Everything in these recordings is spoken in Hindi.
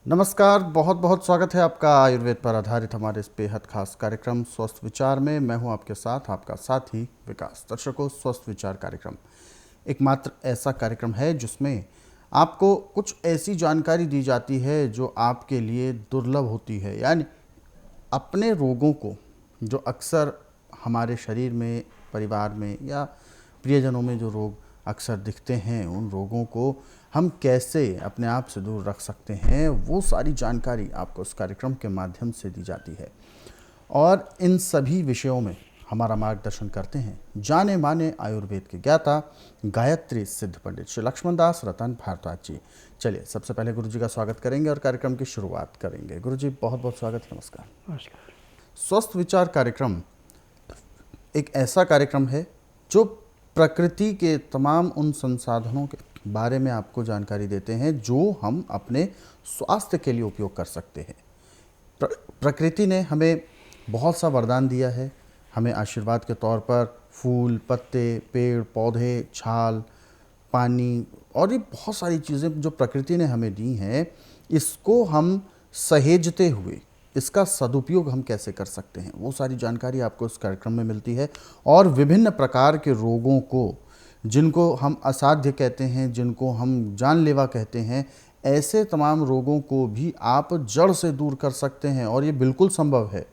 नमस्कार, बहुत बहुत स्वागत है आपका आयुर्वेद पर आधारित हमारे इस बेहद खास कार्यक्रम स्वस्थ विचार में। मैं हूं आपके साथ आपका साथी विकास। दर्शकों, स्वस्थ विचार कार्यक्रम एकमात्र ऐसा कार्यक्रम है जिसमें आपको कुछ ऐसी जानकारी दी जाती है जो आपके लिए दुर्लभ होती है। यानी अपने रोगों को, जो अक्सर हमारे शरीर में, परिवार में या प्रियजनों में जो रोग अक्सर दिखते हैं, उन रोगों को हम कैसे अपने आप से दूर रख सकते हैं, वो सारी जानकारी आपको इस कार्यक्रम के माध्यम से दी जाती है। और इन सभी विषयों में हमारा मार्गदर्शन करते हैं जाने माने आयुर्वेद के ज्ञाता गायत्री सिद्ध पंडित श्री लक्ष्मण दास रतन भारद्वाज जी। चलिए, सबसे पहले गुरु जी का स्वागत करेंगे और कार्यक्रम की शुरुआत करेंगे। गुरु जी, बहुत बहुत स्वागत है। नमस्कार। नमस्कार। स्वस्थ विचार कार्यक्रम एक ऐसा कार्यक्रम है जो प्रकृति के तमाम उन संसाधनों के बारे में आपको जानकारी देते हैं जो हम अपने स्वास्थ्य के लिए उपयोग कर सकते हैं। प्रकृति ने हमें बहुत सा वरदान दिया है। हमें आशीर्वाद के तौर पर फूल, पत्ते, पेड़, पौधे, छाल, पानी और ये बहुत सारी चीज़ें जो प्रकृति ने हमें दी हैं, इसको हम सहेजते हुए इसका सदुपयोग हम कैसे कर सकते हैं, वो सारी जानकारी आपको इस कार्यक्रम में मिलती है। और विभिन्न प्रकार के रोगों को, जिनको हम असाध्य कहते हैं, जिनको हम जानलेवा कहते हैं, ऐसे तमाम रोगों को भी आप जड़ से दूर कर सकते हैं। और ये बिल्कुल संभव है,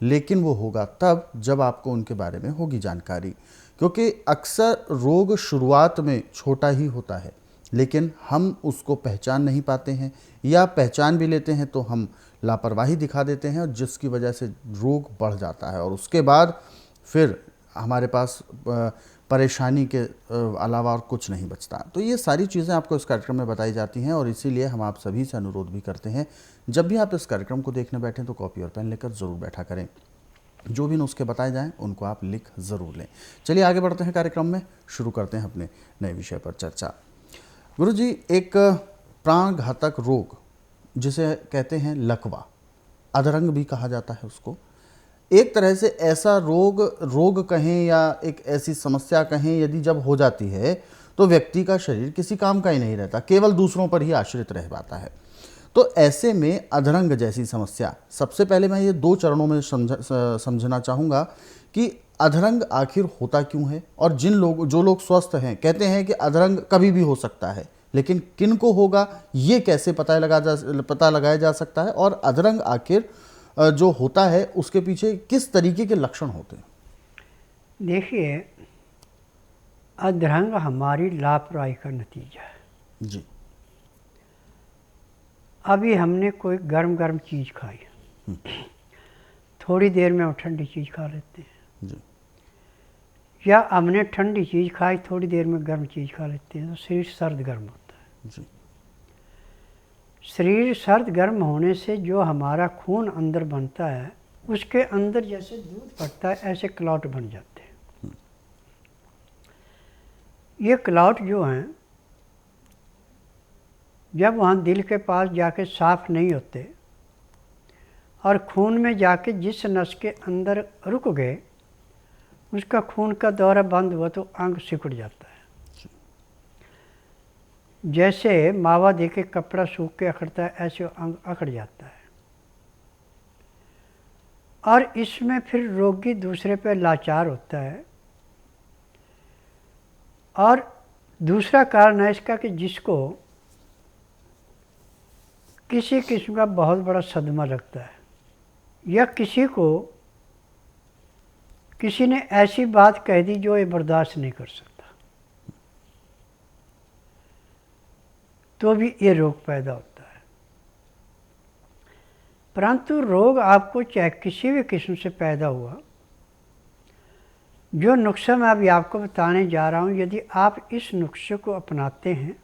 लेकिन वो होगा तब जब आपको उनके बारे में होगी जानकारी। क्योंकि अक्सर रोग शुरुआत में छोटा ही होता है, लेकिन हम उसको पहचान नहीं पाते हैं, या पहचान भी लेते हैं तो हम लापरवाही दिखा देते हैं, और जिसकी वजह से रोग बढ़ जाता है और उसके बाद फिर हमारे पास परेशानी के अलावा और कुछ नहीं बचता। तो ये सारी चीज़ें आपको इस कार्यक्रम में बताई जाती हैं, और इसीलिए हम आप सभी से अनुरोध भी करते हैं, जब भी आप इस कार्यक्रम को देखने बैठें तो कॉपी और पेन लेकर ज़रूर बैठा करें। जो भी नुस्खे बताए जाएं उनको आप लिख ज़रूर लें। चलिए आगे बढ़ते हैं कार्यक्रम में, शुरू करते हैं अपने नए विषय पर चर्चा। गुरु जी, एक प्राणघातक रोग जिसे कहते हैं लकवा, अधरंग भी कहा जाता है उसको, एक तरह से ऐसा रोग कहें या एक ऐसी समस्या कहें, यदि जब हो जाती है तो व्यक्ति का शरीर किसी काम का ही नहीं रहता, केवल दूसरों पर ही आश्रित रह पाता है। तो ऐसे में अधरंग जैसी समस्या, सबसे पहले मैं ये दो चरणों में समझना चाहूँगा कि अधरंग आखिर होता क्यों है, और जो लोग स्वस्थ हैं कहते हैं कि अधरंग कभी भी हो सकता है, लेकिन किन को होगा ये कैसे पता लगाया जा सकता है, और अधरंग आखिर जो होता है उसके पीछे किस तरीके के लक्षण होते हैं? देखिए, अधरंग हमारी लापरवाही का नतीजा है। जी अभी हमने कोई गर्म गर्म चीज़ खाई, थोड़ी देर में हम ठंडी चीज़ खा लेते हैं, जी या हमने ठंडी चीज़ खाई, थोड़ी देर में गर्म चीज़ खा लेते हैं, तो शरीर सर्द गर्म होता है। जी शरीर सर्द गर्म होने से जो हमारा खून अंदर बनता है, उसके अंदर जैसे दूध फटता है ऐसे क्लॉट बन जाते हैं। ये क्लॉट जो हैं, जब वहाँ दिल के पास जाके साफ नहीं होते और खून में जाके जिस नस के अंदर रुक गए, उसका खून का दौरा बंद हुआ तो अंग सिकुड़ जाता है। जैसे मावा दे के कपड़ा सूख के अखड़ता है, ऐसे अंग अखड़ जाता है। और इसमें फिर रोगी दूसरे पे लाचार होता है। और दूसरा कारण है इसका कि जिसको किसी किस्म का बहुत बड़ा सदमा लगता है, या किसी ने ऐसी बात कह दी जो ये बर्दाश्त नहीं कर सकता, तो भी ये रोग पैदा होता है। परंतु रोग आपको चाहे किसी भी किस्म से पैदा हुआ, जो नुस्खा मैं अभी आपको बताने जा रहा हूँ, यदि आप इस नुस्खे को अपनाते हैं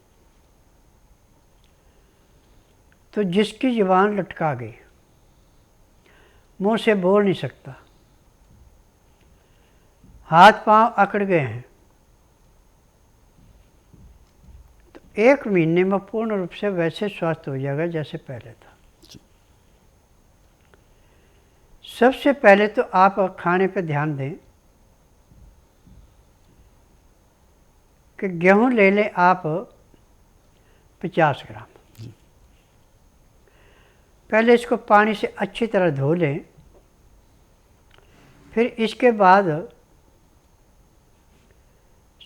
तो जिसकी ज़ुबान लटका गई, मुंह से बोल नहीं सकता, हाथ पांव अकड़ गए हैं, तो 1 महीने में पूर्ण रूप से वैसे स्वस्थ हो जाएगा जैसे पहले था। सबसे पहले तो आप खाने पे ध्यान दें कि गेहूं ले लें आप 50 ग्राम, पहले इसको पानी से अच्छी तरह धो लें। फिर इसके बाद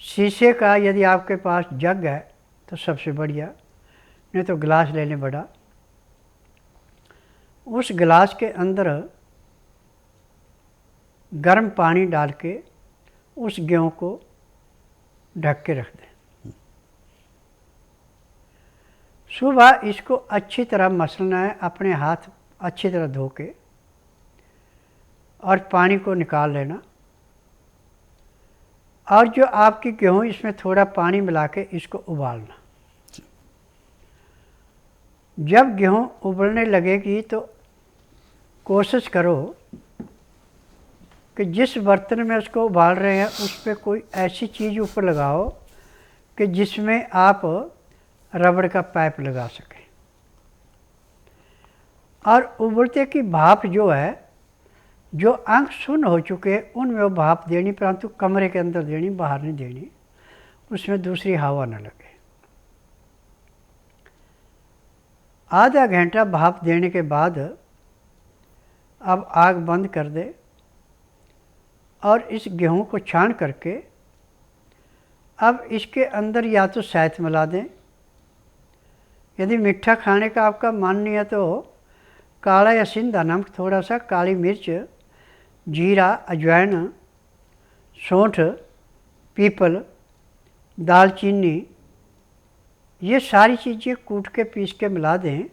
शीशे का यदि आपके पास जग है तो सबसे बढ़िया, नहीं तो गिलास ले लें बड़ा। उस गिलास के अंदर गर्म पानी डाल के उस गेहूँ को ढक के रख दें। सुबह इसको अच्छी तरह मसलना है, अपने हाथ अच्छी तरह धो के, और पानी को निकाल लेना। और जो आपकी गेहूँ, इसमें थोड़ा पानी मिला के इसको उबालना। जब गेहूँ उबलने लगेगी तो कोशिश करो कि जिस बर्तन में उसको उबाल रहे हैं उस पर कोई ऐसी चीज़ ऊपर लगाओ कि जिसमें आप रबड़ का पाइप लगा सकें। और उबलते की भाप जो है, जो अंग सुन्न हो चुके हैं उनमें वो भाप देनी, परंतु कमरे के अंदर देनी, बाहर नहीं देनी, उसमें दूसरी हवा न लगे। आधा घंटा भाप देने के बाद अब आग बंद कर दे और इस गेहूं को छान करके अब इसके अंदर या तो शहद मिला दें। यदि मीठा खाने का आपका मन नहीं है तो काला या सिंधा नमक, थोड़ा सा काली मिर्च, जीरा, अजवाइन, सौंठ, पीपल, दालचीनी, ये सारी चीज़ें कूट के पीस के मिला दें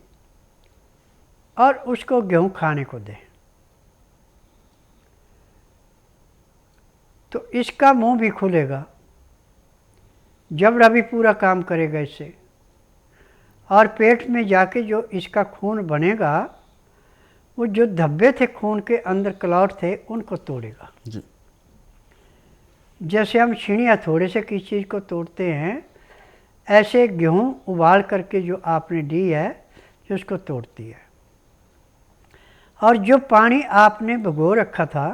और उसको गेहूँ खाने को दें। तो इसका मुंह भी खुलेगा, जबड़ा भी पूरा काम करेगा इससे, और पेट में जाके जो इसका खून बनेगा, वो जो धब्बे थे खून के अंदर, क्लॉट थे, उनको तोड़ेगा जी। जैसे हम छीनिया थोड़े से किसी चीज़ को तोड़ते हैं, ऐसे गेहूँ उबाल करके जो आपने दी है जो उसको तोड़ती है। और जो पानी आपने भिगो रखा था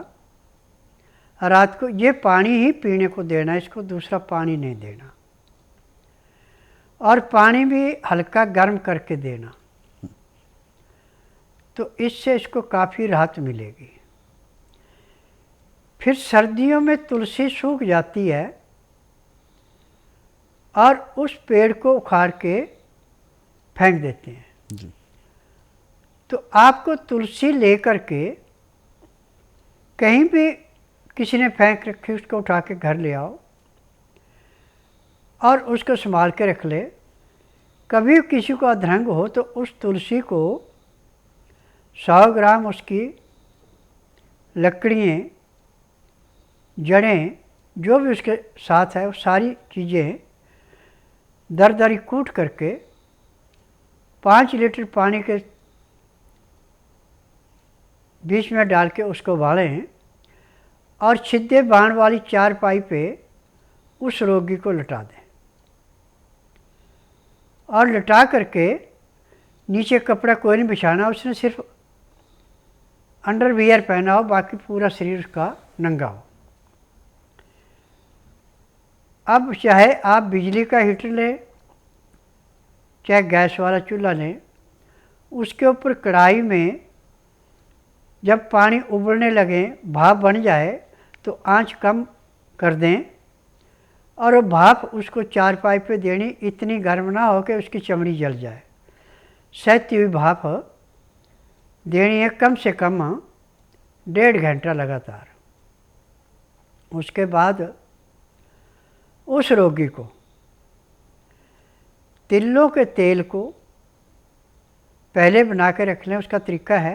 रात को, ये पानी ही पीने को देना, इसको दूसरा पानी नहीं देना। और पानी भी हल्का गर्म करके देना, तो इससे इसको काफ़ी राहत मिलेगी। फिर सर्दियों में तुलसी सूख जाती है और उस पेड़ को उखाड़ के फेंक देते हैं जी। तो आपको तुलसी लेकर के कहीं भी किसी ने फेंक रखी, उसको उठा के घर ले आओ और उसको संभाल के रख ले। कभी किसी को अधरंग हो तो उस तुलसी को 100 ग्राम उसकी लकड़ियाँ, जड़ें, जो भी उसके साथ है, वो सारी चीज़ें दरदरी कूट करके 5 लीटर पानी के बीच में डाल के उसको उबालें और छिद्दे बाण वाली चारपाई पे उस रोगी को लटा दें। और लटा करके नीचे कपड़ा कोई नहीं बिछाना, उसने सिर्फ अंडरवियर पहना हो, बाकी पूरा शरीर उसका नंगा हो। अब चाहे आप बिजली का हीटर लें, चाहे गैस वाला चूल्हा लें, उसके ऊपर कढ़ाई में जब पानी उबलने लगे, भाप बन जाए, तो आंच कम कर दें और वो भाप उसको चारपाई पे देनी, इतनी गर्म ना हो कि उसकी चमड़ी जल जाए। सहती हुई भाप देनी है, कम से कम 1.5 घंटा लगातार। उसके बाद उस रोगी को तिलों के तेल को पहले बना के रख लें। उसका तरीका है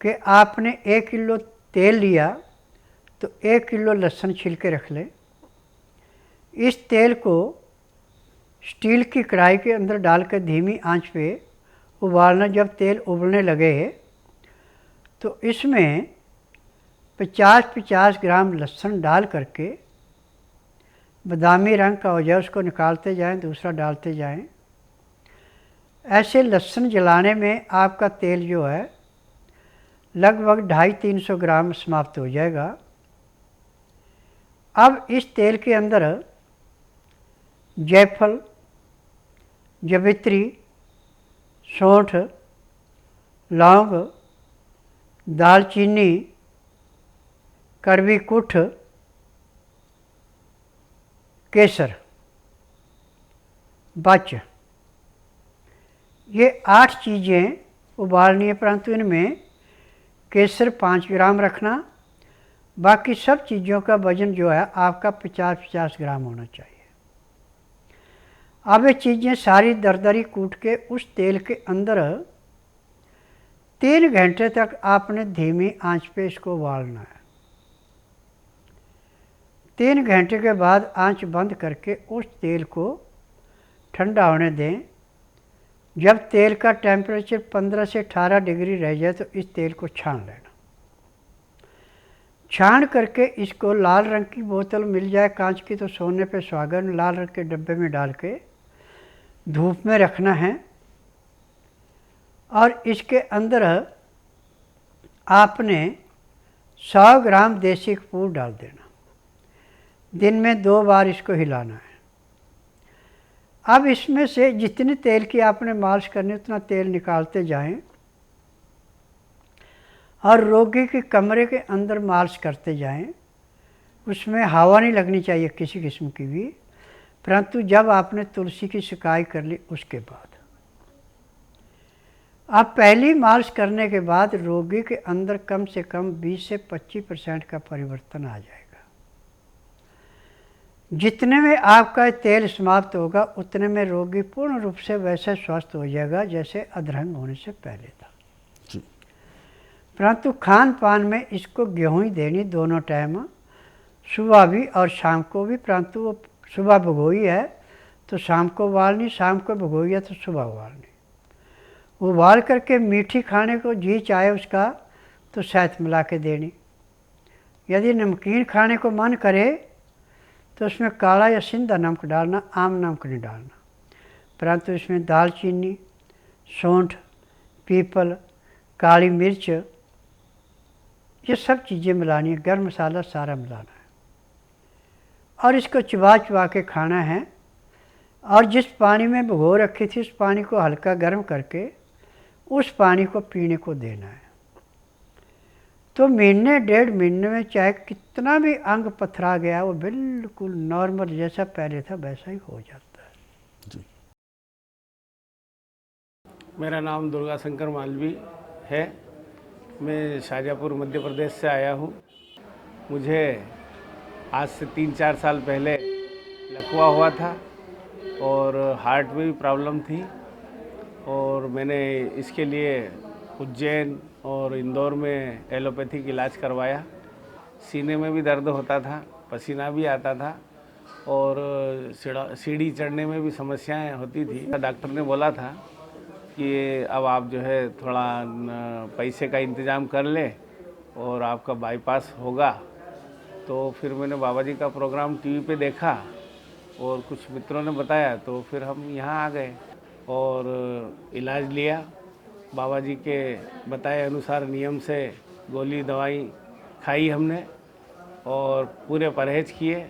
कि आपने 1 किलो तेल लिया तो 1 किलो लहसुन छील के रख लें। इस तेल को स्टील की कढ़ाई के अंदर डालकर धीमी आंच पे उबालना। जब तेल उबलने लगे तो इसमें 50-50 ग्राम लहसुन डाल करके बादामी रंग का हो जाए, उसको निकालते जाएं, दूसरा डालते जाएं। ऐसे लहसुन जलाने में आपका तेल जो है लगभग 250-300 ग्राम समाप्त हो जाएगा। अब इस तेल के अंदर जायफल, जवित्री, सौंठ, लौंग, दालचीनी, कड़वी कुठ, केसर, बच, ये 8 चीज़ें उबालनी है, परंतु इनमें केसर 5 ग्राम रखना। बाकी सब चीज़ों का वजन जो है आपका 50-50 ग्राम होना चाहिए। अब ये चीज़ें सारी दरदरी कूट के उस तेल के अंदर 3 घंटे तक आपने धीमी आंच पे इसको उबालना है। 3 घंटे के बाद आंच बंद करके उस तेल को ठंडा होने दें। जब तेल का टेम्परेचर 15 से 18 डिग्री रह जाए तो इस तेल को छान लेना। छान करके इसको लाल रंग की बोतल मिल जाए कांच की तो सोने पे सुहागन, लाल रंग के डब्बे में डाल के धूप में रखना है। और इसके अंदर आपने 100 ग्राम देसी कपूर डाल देना। दिन में 2 बार इसको हिलाना है। अब इसमें से जितनी तेल की आपने मालिश करनी उतना तेल निकालते जाएं और रोगी के कमरे के अंदर मालिश करते जाएं। उसमें हवा नहीं लगनी चाहिए किसी किस्म की भी, परंतु जब आपने तुलसी की सिकाई कर ली उसके बाद। अब पहली मालिश करने के बाद रोगी के अंदर कम से कम 20 से 25% का परिवर्तन आ जाएगा। जितने में आपका तेल समाप्त होगा उतने में रोगी पूर्ण रूप से वैसे स्वस्थ हो जाएगा जैसे अधरंग होने से पहले था। परंतु खान पान में इसको गेहूँ ही देनी दोनों टाइम, सुबह भी और शाम को भी। परंतु वो सुबह भिगोई है तो शाम को उबालनी, शाम को भिगोई है तो सुबह उबालनी। उबाल करके मीठी खाने को जी चाहे उसका तो शहद मिला के देनी। यदि नमकीन खाने को मन करे तो उसमें काला या सिंधा नमक डालना, आम नमक नहीं डालना। परंतु इसमें दालचीनी, सौंठ, पीपल, काली मिर्च, ये सब चीज़ें मिलानी है। गर्म मसाला सारा मिलाना है और इसको चबा चबा के खाना है। और जिस पानी में भिगो रखी थी उस पानी को हल्का गर्म करके उस पानी को पीने को देना है। तो महीने 1.5 महीने में चाहे कितना भी अंग पथरा गया वो बिल्कुल नॉर्मल जैसा पहले था वैसा ही हो जाता है। जी। मेरा नाम दुर्गा शंकर मालवी है। मैं शाहजहाँपुर मध्य प्रदेश से आया हूँ। मुझे आज से 3-4 साल पहले लकवा हुआ था और हार्ट में भी प्रॉब्लम थी और मैंने इसके लिए उज्जैन और इंदौर में एलोपैथिक इलाज करवाया। सीने में भी दर्द होता था, पसीना भी आता था और सीढ़ी चढ़ने में भी समस्याएं होती थी। डॉक्टर ने बोला था कि अब आप जो है थोड़ा पैसे का इंतज़ाम कर ले और आपका बाईपास होगा। तो फिर मैंने बाबा जी का प्रोग्राम टीवी पे देखा और कुछ मित्रों ने बताया तो फिर हम यहाँ आ गए और इलाज लिया। बाबा जी के बताए अनुसार नियम से गोली दवाई खाई हमने और पूरे परहेज किए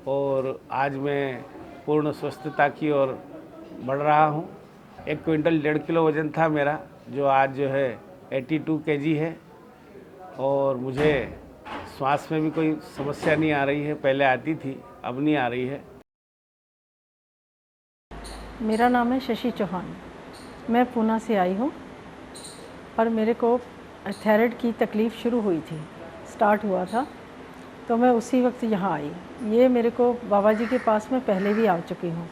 और आज मैं पूर्ण स्वस्थता की ओर बढ़ रहा हूँ। 1 क्विंटल 1.5 किलो वज़न था मेरा, जो आज जो है 82 kg है और मुझे श्वास में भी कोई समस्या नहीं आ रही है। पहले आती थी, अब नहीं आ रही है। मेरा नाम है शशि चौहान। मैं पूना से आई हूँ और मेरे को थायराइड की तकलीफ़ शुरू हुई थी, स्टार्ट हुआ था तो मैं उसी वक्त यहाँ आई। ये मेरे को बाबा जी के पास में पहले भी आ चुकी हूँ,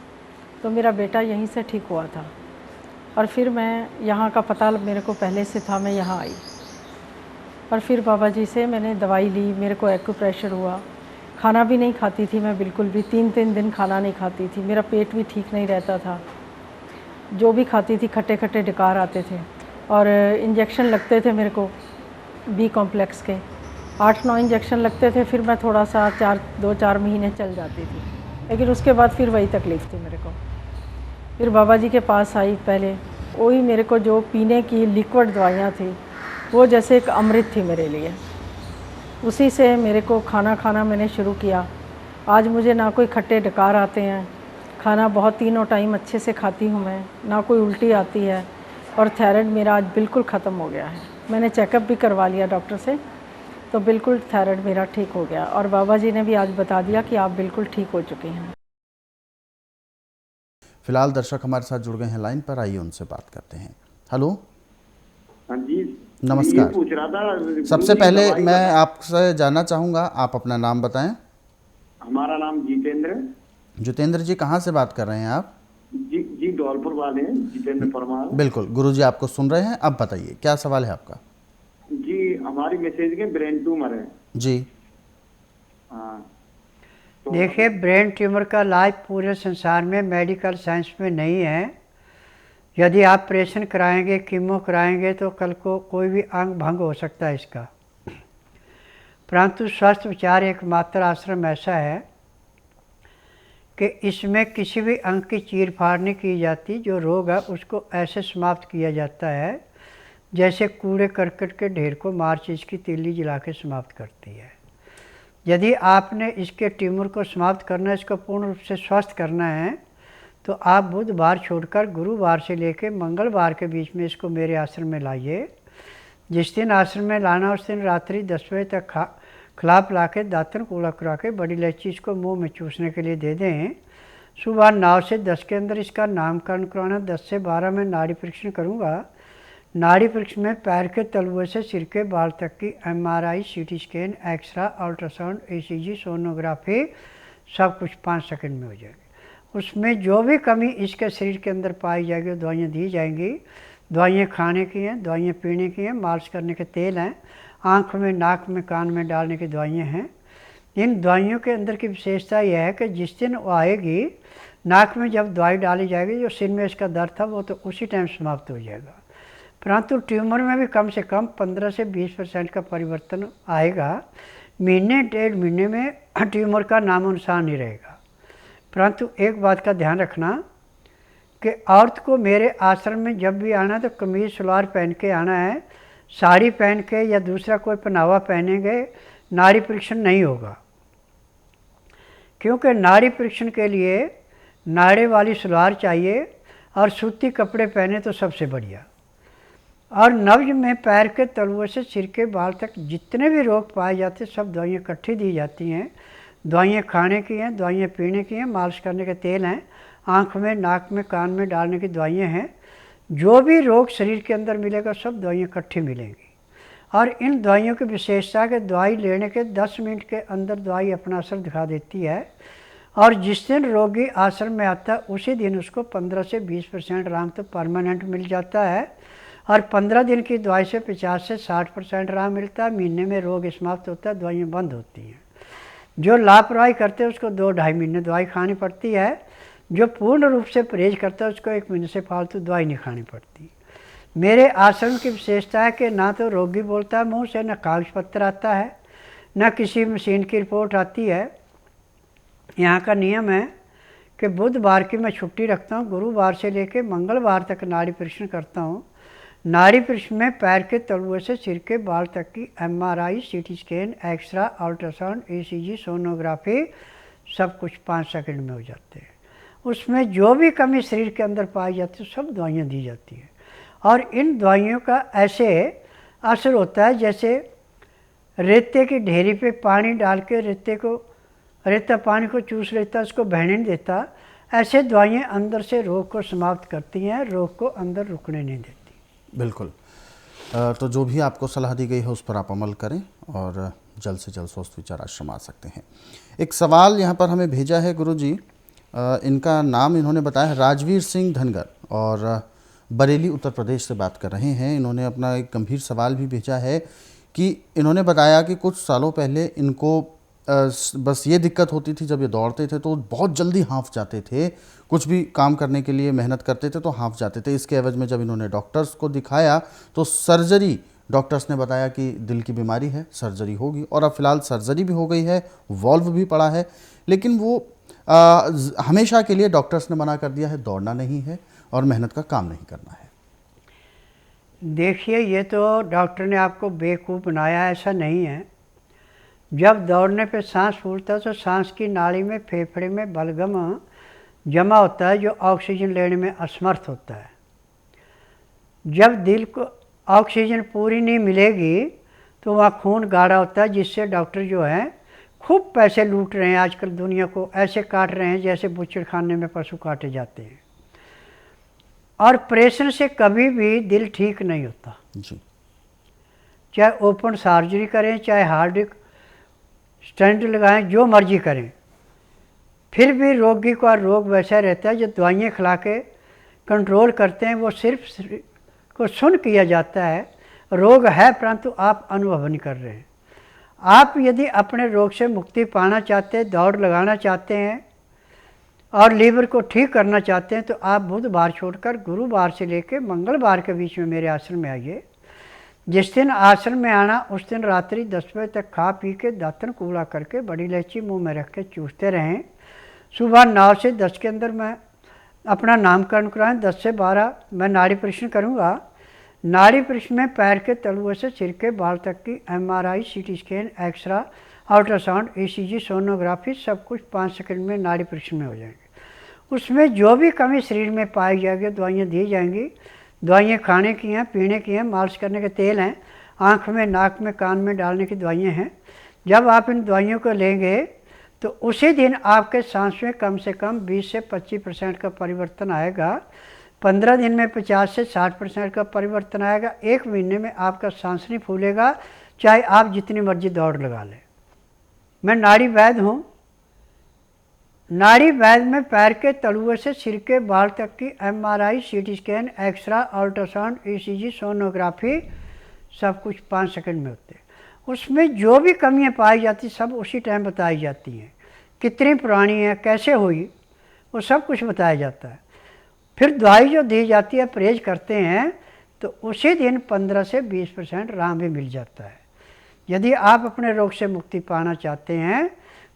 तो मेरा बेटा यहीं से ठीक हुआ था और फिर मैं यहाँ का पता मेरे को पहले से था, मैं यहाँ आई और फिर बाबा जी से मैंने दवाई ली। मेरे को एक्यूप्रेशर हुआ। खाना भी नहीं खाती थी मैं, बिल्कुल भी 3-3 दिन खाना नहीं खाती थी। मेरा पेट भी ठीक नहीं रहता था, जो भी खाती थी खट्टे खट्टे डकार आते थे और इंजेक्शन लगते थे मेरे को बी कॉम्प्लेक्स के 8-9 इंजेक्शन लगते थे। फिर मैं थोड़ा सा 2-4 महीने चल जाती थी, लेकिन उसके बाद फिर वही तकलीफ़ थी मेरे को। फिर बाबा जी के पास आई। पहले वही मेरे को जो पीने की लिक्विड दवाइयाँ थी वो जैसे एक अमृत थी मेरे लिए। उसी से मेरे को खाना खाना मैंने शुरू किया। आज मुझे ना कोई खट्टे डकार आते हैं, खाना बहुत 3 टाइम अच्छे से खाती हूँ मैं, ना कोई उल्टी आती है। और थायराइड मेरा आज बिल्कुल ख़त्म हो गया है। मैंने चेकअप भी करवा लिया डॉक्टर से, तो बिल्कुल थायराइड मेरा ठीक हो गया और बाबा जी ने भी आज बता दिया कि आप बिल्कुल ठीक हो चुकी हैं। फिलहाल दर्शक हमारे साथ जुड़ गए हैं लाइन पर, आइए उनसे बात करते हैं। हेलो। हाँ जी, नमस्कार। ये पूछ रहा था। सबसे पहले मैं आपसे जानना चाहूँगा, आप अपना नाम बताएं। हमारा नाम जितेंद्र। जितेंद्र जी, कहाँ से बात कर रहे हैं आप? जी धौलपुर वाले हैं, जितेंद्र परमार। बिल्कुल, गुरुजी आपको सुन रहे हैं। अब बताइए क्या सवाल है आपका? जी, हमारी मैसेज के ब्रेन ट्यूमर है जी। हाँ। देखिए, ब्रेन ट्यूमर का इलाज पूरे संसार में मेडिकल साइंस में नहीं है। यदि आप ऑपरेशन कराएंगे, कीमो कराएंगे तो कल को कोई भी अंग भंग हो सकता है इसका। परंतु स्वस्थ विचार एकमात्र आश्रम ऐसा है कि इसमें किसी भी अंग की चीर फाड़ नहीं की जाती। जो रोग है उसको ऐसे समाप्त किया जाता है जैसे कूड़े करकट के ढेर को माचिस की तीली जला के समाप्त करती है। यदि आपने इसके ट्यूमर को समाप्त करना है, इसको पूर्ण रूप से स्वस्थ करना है, तो आप बुधवार छोड़कर गुरुवार से लेकर मंगलवार के बीच में इसको मेरे आश्रम में लाइए। जिस दिन आश्रम में लाना उस दिन रात्रि 10 बजे तक खिला पिला के दातन कूड़ा करा के बड़ी इलायची इसको मुंह में चूसने के लिए दे दें। सुबह 9 से 10 के अंदर इसका नामकरण कराना। 10 से 12 में नाड़ी परीक्षण करूँगा। नाड़ी परीक्षण में पैर के तलुए से सिर के बाल तक की MRI, CT scan, x-ray, ultrasound, ECG, sonography सब कुछ 5 सेकंड में हो जाएगी। उसमें जो भी कमी इसके शरीर के अंदर पाई जाएगी वो दवाइयाँ दी जाएंगी। दवाइयाँ खाने की हैं, दवाइयाँ पीने की हैं, मालिश करने के तेल हैं, आँख में, नाक में, कान में डालने की दवाइयाँ हैं। इन दवाइयों के अंदर की विशेषता यह है कि जिस दिन वो आएगी, नाक में जब दवाई डाली जाएगी, जो सिर में इसका दर्द था वो तो उसी टाइम समाप्त हो जाएगा। परंतु ट्यूमर में भी कम से कम 15 से 20% का परिवर्तन आएगा। महीने 1.5 महीने में ट्यूमर का नामो निशान नहीं रहेगा। परंतु एक बात का ध्यान रखना कि औरत को मेरे आश्रम में जब भी आना तो कमीज सलवार पहन के आना है। साड़ी पहन के या दूसरा कोई पहनावा पहनेंगे नाड़ी परीक्षण नहीं होगा। क्योंकि नाड़ी परीक्षण के लिए नाड़े वाली सलवार चाहिए और सूती कपड़े पहने तो सबसे बढ़िया। और नब्ज में पैर के तलुए से सिर के बाल तक जितने भी रोग पाए जाते सब दवाइयाँ इकट्ठी दी जाती हैं। दवाइयाँ खाने की हैं, दवाइयाँ पीने की हैं, मालिश करने के तेल हैं, आँख में, नाक में, कान में डालने की दवाइयाँ हैं। जो भी रोग शरीर के अंदर मिलेगा सब दवाइयाँ इकट्ठी मिलेंगी। और इन दवाइयों की विशेषता कि दवाई लेने के 10 मिनट के अंदर दवाई अपना असर दिखा देती है। और जिस दिन रोगी आश्रम में आता है उसी दिन उसको 15 से 20% आराम तो परमानेंट मिल जाता है। और 15 दिन की दवाई से 50 से 60% आराम मिलता है। महीने में रोग समाप्त होता है, दवाइयाँ बंद होती हैं। जो लापरवाही करते हैं उसको 2-2.5 महीने दवाई खानी पड़ती है। जो पूर्ण रूप से परहेज करता है उसको 1 महीने से फालतू दवाई नहीं खानी पड़ती। मेरे आश्रम की विशेषता है कि ना तो रोगी बोलता है मुँह से, ना कागज पत्र आता है, ना किसी मशीन की रिपोर्ट आती है। यहाँ का नियम है कि बुधवार की मैं छुट्टी रखता हूँ, गुरुवार से लेकर मंगलवार तक नाड़ी परीक्षण करता हूँ। नाड़ी परीक्षण में पैर के तलुए से सिर के बाल तक की MRI, CT scan, x-ray, ultrasound, ECG, sonography सब कुछ 5 सेकंड में हो जाते हैं। उसमें जो भी कमी शरीर के अंदर पाई जाती है सब दवाइयाँ दी जाती हैं। और इन दवाइयों का ऐसे असर होता है जैसे रेते की ढेरी पे पानी डाल के रेता पानी को चूस लेता, उसको बहने नहीं देता। ऐसे दवाइयाँ अंदर से रोग को समाप्त करती हैं, रोग को अंदर रुकने नहीं देती। बिल्कुल। तो जो भी आपको सलाह दी गई है उस पर आप अमल करें और जल्द से जल्द स्वस्थ विचार आश्रम आ सकते हैं। एक सवाल यहाँ पर हमें भेजा है गुरुजी, इनका नाम इन्होंने बताया है राजवीर सिंह धनगर और बरेली उत्तर प्रदेश से बात कर रहे हैं। इन्होंने अपना एक गंभीर सवाल भी भेजा है कि इन्होंने बताया कि कुछ सालों पहले इनको बस ये दिक्कत होती थी, जब ये दौड़ते थे तो बहुत जल्दी हाँफ जाते थे, कुछ भी काम करने के लिए मेहनत करते थे तो हाँफ जाते थे। इसके एवज में जब इन्होंने डॉक्टर्स को दिखाया तो सर्जरी, डॉक्टर्स ने बताया कि दिल की बीमारी है, सर्जरी होगी। और अब फिलहाल सर्जरी भी हो गई है, वॉल्व भी पड़ा है, लेकिन वो हमेशा के लिए डॉक्टर्स ने मना कर दिया है, दौड़ना नहीं है और मेहनत का काम नहीं करना है। देखिए, ये तो डॉक्टर ने आपको बेवकूफ़ बनाया, ऐसा नहीं है। जब दौड़ने पे सांस फूलता है तो सांस की नाली में, फेफड़े में बलगम जमा होता है जो ऑक्सीजन लेने में असमर्थ होता है। जब दिल को ऑक्सीजन पूरी नहीं मिलेगी तो वहाँ खून गाढ़ा होता है, जिससे डॉक्टर जो हैं खूब पैसे लूट रहे हैं आजकल, दुनिया को ऐसे काट रहे हैं जैसे बुच्चड़खाने में पशु काटे जाते हैं। और ऑपरेशन से कभी भी दिल ठीक नहीं होता जी। चाहे ओपन सर्जरी करें, चाहे हार्ड स्टेंट लगाएं, जो मर्जी करें, फिर भी रोगी का रोग वैसा रहता है। जो दवाइयाँ खिला के कंट्रोल करते हैं वो सिर्फ को सुन किया जाता है, रोग है परंतु आप अनुभव नहीं कर रहे हैं। आप यदि अपने रोग से मुक्ति पाना चाहते हैं, दौड़ लगाना चाहते हैं और लीवर को ठीक करना चाहते हैं, तो आप बुधवार छोड़कर गुरुवार से लेकर मंगलवार के बीच में मेरे आश्रम में आइए। जिस दिन आश्रम में आना उस दिन रात्रि 10 बजे तक खा पी के दातन कूड़ा करके बड़ी इलायची मुंह में रख के चूसते रहें। सुबह 9 से 10 के अंदर मैं अपना नामकरण कराएं। 10 से 12 मैं नाड़ी परीक्षण करूँगा। नाड़ी परीक्षण में पैर के तलुए से सिर के बाल तक की MRI, CT scan, x-ray, ultrasound, ECG, sonography सब कुछ 5 सेकंड में नाड़ी परीक्षण में हो जाएंगे। उसमें जो भी कमी शरीर में पाई जाएगी दवाइयाँ दी जाएंगी। दवाइयाँ खाने की हैं, पीने की हैं, मालिश करने के तेल हैं, आँख में, नाक में, कान में डालने की दवाइयाँ हैं। जब आप इन दवाइयों को लेंगे तो उसी दिन आपके सांस में कम से कम 20 से 25% का परिवर्तन आएगा। 15 दिन में 50 से 60% का परिवर्तन आएगा। 1 महीने में आपका सांस नहीं फूलेगा, चाहे आप जितनी मर्जी दौड़ लगा लें। मैं नाड़ी वैद्य हूँ। नाड़ी वैद्य में पैर के तलुए से सिर के बाल तक की MRI, CT scan, x-ray, ultrasound, ECG, sonography सब कुछ 5 सेकंड में होते हैं। उसमें जो भी कमियां पाई जाती सब उसी टाइम बताई जाती हैं। कितनी पुरानी है, कैसे हुई, वो सब कुछ बताया जाता है। फिर दवाई जो दी जाती है, परहेज करते हैं तो उसी दिन 15 से 20% आराम भी मिल जाता है। यदि आप अपने रोग से मुक्ति पाना चाहते हैं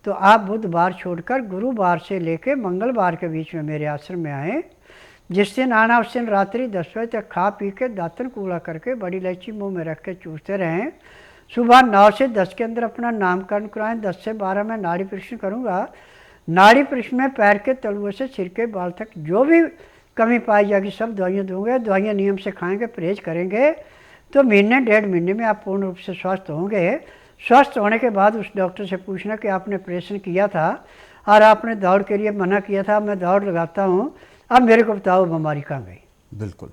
तो आप बुधवार छोड़कर गुरुवार से लेकर मंगलवार के बीच में मेरे आश्रम में आएँ। जिस दिन आना उस दिन रात्रि 10 बजे तक खा पी के दातन कूड़ा करके बड़ी इलायची मुँह में रख के चूसते रहें। सुबह 9 से 10 के अंदर अपना नामकरण कराएं। 10 से 12 में नाड़ी परीक्षण करूँगा। नाड़ी परीक्षण में पैर के तलुए से सिर के बाल तक जो भी कमी पाई जाएगी सब दवाइयाँ दूँगे। दवाइयाँ नियम से खाएंगे, परहेज करेंगे तो महीने 1.5 महीने में आप पूर्ण रूप से स्वस्थ होंगे। स्वस्थ होने के बाद उस डॉक्टर से पूछना कि आपने ऑपरेशन किया था और आपने दौड़ के लिए मना किया था, मैं दौड़ लगाता हूँ, अब मेरे को बताओ बीमारी कहाँ गई। बिल्कुल।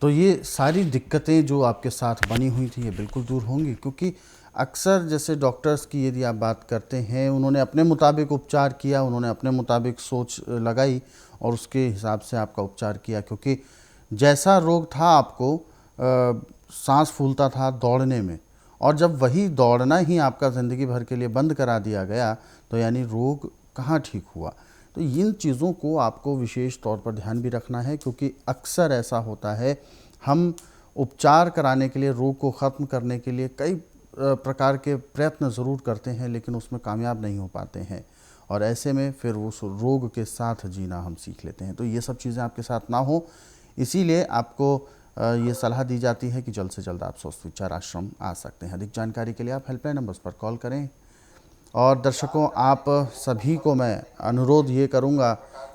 तो ये सारी दिक्कतें जो आपके साथ बनी हुई थी ये बिल्कुल दूर होंगी, क्योंकि अक्सर जैसे डॉक्टर्स की यदि आप बात करते हैं, उन्होंने अपने मुताबिक उपचार किया, उन्होंने अपने मुताबिक सोच लगाई और उसके हिसाब से आपका उपचार किया। क्योंकि जैसा रोग था आपको, सांस फूलता था दौड़ने में, और जब वही दौड़ना ही आपका ज़िंदगी भर के लिए बंद करा दिया गया तो यानी रोग कहाँ ठीक हुआ। तो इन चीज़ों को आपको विशेष तौर पर ध्यान भी रखना है, क्योंकि अक्सर ऐसा होता है हम उपचार कराने के लिए, रोग को ख़त्म करने के लिए कई प्रकार के प्रयत्न ज़रूर करते हैं, लेकिन उसमें कामयाब नहीं हो पाते हैं और ऐसे में फिर उस रोग के साथ जीना हम सीख लेते हैं। तो ये सब चीज़ें आपके साथ ना हो, इसीलिए आपको ये सलाह दी जाती है कि जल्द से जल्द आप स्वस्थ विचार आश्रम आ सकते हैं। अधिक जानकारी के लिए आप हेल्पलाइन नंबर्स पर कॉल करें। और दर्शकों, आप सभी को मैं अनुरोध ये करूँगा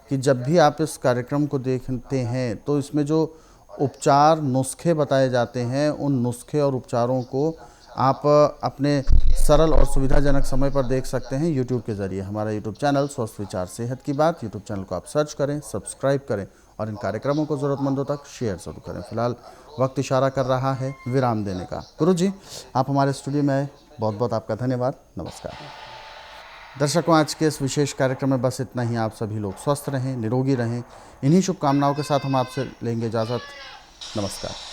कि जब भी आप इस कार्यक्रम को देखते हैं तो इसमें जो उपचार नुस्खे बताए जाते हैं, उन नुस्खे और उपचारों को आप अपने सरल और सुविधाजनक समय पर देख सकते हैं यूट्यूब के ज़रिए। हमारा यूट्यूब चैनल स्वस्थ विचार सेहत की बात, यूट्यूब चैनल को आप सर्च करें, सब्सक्राइब करें और इन कार्यक्रमों को ज़रूरतमंदों तक शेयर ज़रूर करें। फिलहाल वक्त इशारा कर रहा है विराम देने का। गुरु जी, आप हमारे स्टूडियो में आए, बहुत बहुत आपका धन्यवाद। नमस्कार। दर्शकों, आज के इस विशेष कार्यक्रम में बस इतना ही। आप सभी लोग स्वस्थ रहें, निरोगी रहें, इन्हीं शुभकामनाओं के साथ हम आपसे लेंगे इजाज़त। नमस्कार।